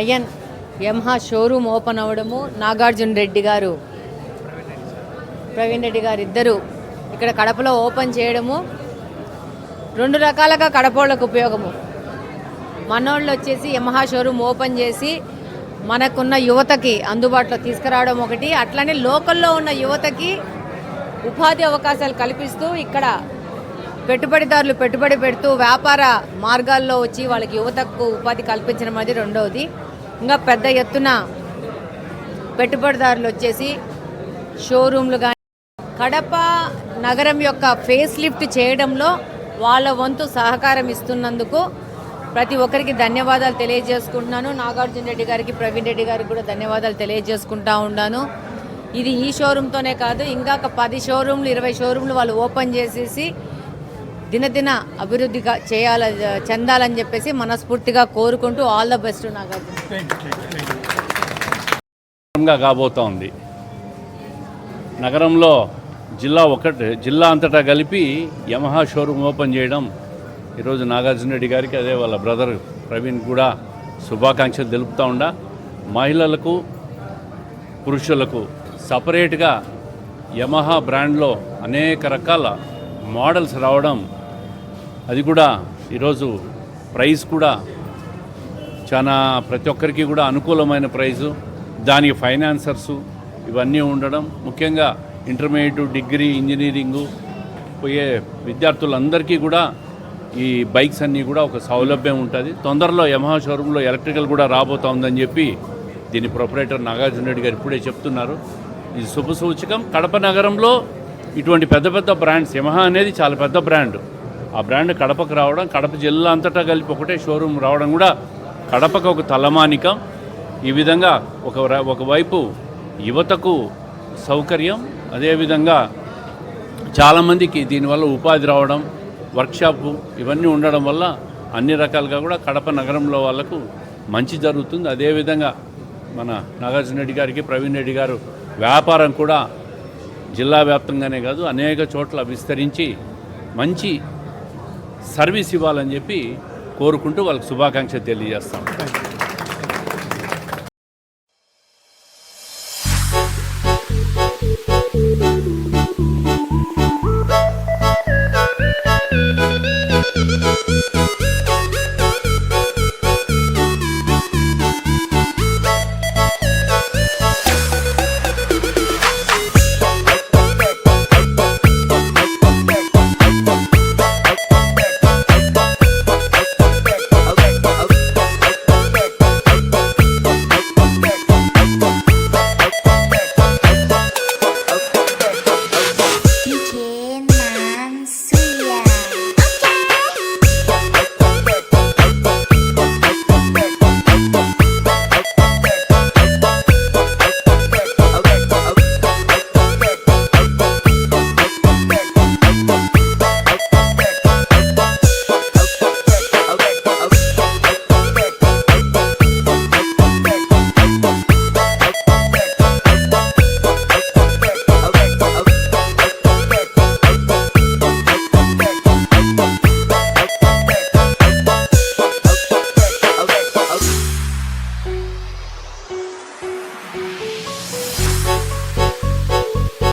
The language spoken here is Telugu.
నయన్ యమహా షోరూమ్ ఓపెన్ అవ్వడము, నాగార్జున రెడ్డి గారు ప్రవీణ్ రెడ్డి గారు ఇద్దరు ఇక్కడ కడపలో ఓపెన్ చేయడము రెండు రకాలుగా కడపోళ్ళకు ఉపయోగము. మనోళ్ళు వచ్చేసి యమహా షోరూమ్ ఓపెన్ చేసి మనకున్న యువతకి అందుబాటులో తీసుకురావడం ఒకటి, అట్లనే లోకల్లో ఉన్న యువతకి ఉపాధి అవకాశాలు కల్పిస్తూ ఇక్కడ పెట్టుబడిదారులు పెట్టుబడి పెడుతూ వ్యాపార మార్గాల్లో వచ్చి వాళ్ళకి యువతకు ఉపాధి కల్పించడం అది రెండవది. ఇంకా పెద్ద ఎత్తున పెట్టుబడిదారులు వచ్చేసి షోరూమ్లు కానీ కడప నగరం యొక్క ఫేస్ లిఫ్ట్ చేయడంలో వాళ్ళ వంతు సహకారం ఇస్తున్నందుకు ప్రతి ఒక్కరికి ధన్యవాదాలు తెలియజేసుకుంటున్నాను. నాగార్జున రెడ్డి గారికి, ప్రవీణ్ రెడ్డి గారికి కూడా ధన్యవాదాలు తెలియజేసుకుంటా ఉన్నాను. ఇది ఈ షోరూమ్తోనే కాదు, ఇంకా 10 షోరూమ్లు 20 షోరూమ్లు వాళ్ళు ఓపెన్ చేసేసి దినదిన అభివృద్ధిగా చెందాలని చెప్పేసి మనస్ఫూర్తిగా కోరుకుంటూ ఆల్ ద బెస్ట్ నాగార్జున. కాబోతా ఉంది నగరంలో జిల్లా అంతటా కలిపి యమహా షోరూమ్ ఓపెన్ చేయడం ఈరోజు నాగార్జున రెడ్డి గారికి, అదే వాళ్ళ బ్రదర్ ప్రవీణ్ కూడా శుభాకాంక్షలు తెలుపుతూ ఉండా. మహిళలకు పురుషులకు సపరేట్గా యమహా బ్రాండ్లో అనేక రకాల మోడల్స్ రావడం, అది కూడా ఈరోజు ప్రైస్ కూడా చాలా ప్రతి ఒక్కరికి కూడా అనుకూలమైన ప్రైజు, దానికి ఫైనాన్సర్సు ఇవన్నీ ఉండడం, ముఖ్యంగా ఇంటర్మీడియట్, డిగ్రీ, ఇంజనీరింగు పోయే విద్యార్థులందరికీ కూడా ఈ బైక్స్ అన్నీ కూడా ఒక సౌలభ్యం ఉంటుంది. తొందరలో యమహా షోరూంలో ఎలక్ట్రికల్ కూడా రాబోతా ఉందని చెప్పి దీని ప్రొపరేటర్ నాగార్జున రెడ్డి గారు ఇప్పుడే చెప్తున్నారు. ఇది శుభ సూచకం. కడప నగరంలో ఇటువంటి పెద్ద పెద్ద బ్రాండ్స్, యమహా అనేది చాలా పెద్ద బ్రాండ్, ఆ బ్రాండ్ కడపకు రావడం, కడప జిల్లా అంతటా కలిపి ఒకటే షోరూమ్ రావడం కూడా కడపకు ఒక తలమానికం. ఈ విధంగా ఒకవైపు యువతకు సౌకర్యం, అదేవిధంగా చాలామందికి దీనివల్ల ఉపాధి రావడం, వర్క్షాపు ఇవన్నీ ఉండడం వల్ల అన్ని రకాలుగా కూడా కడప నగరంలో వాళ్ళకు మంచి జరుగుతుంది. అదేవిధంగా మన నాగార్జున రెడ్డి గారికి, ప్రవీణ్ రెడ్డి గారు వ్యాపారం కూడా జిల్లా వ్యాప్తంగానే కాదు అనేక చోట్ల విస్తరించి మంచి సర్వీస్ ఇవ్వాలని చెప్పి కోరుకుంటూ వాళ్ళకి శుభాకాంక్షలు తెలియజేస్తాం.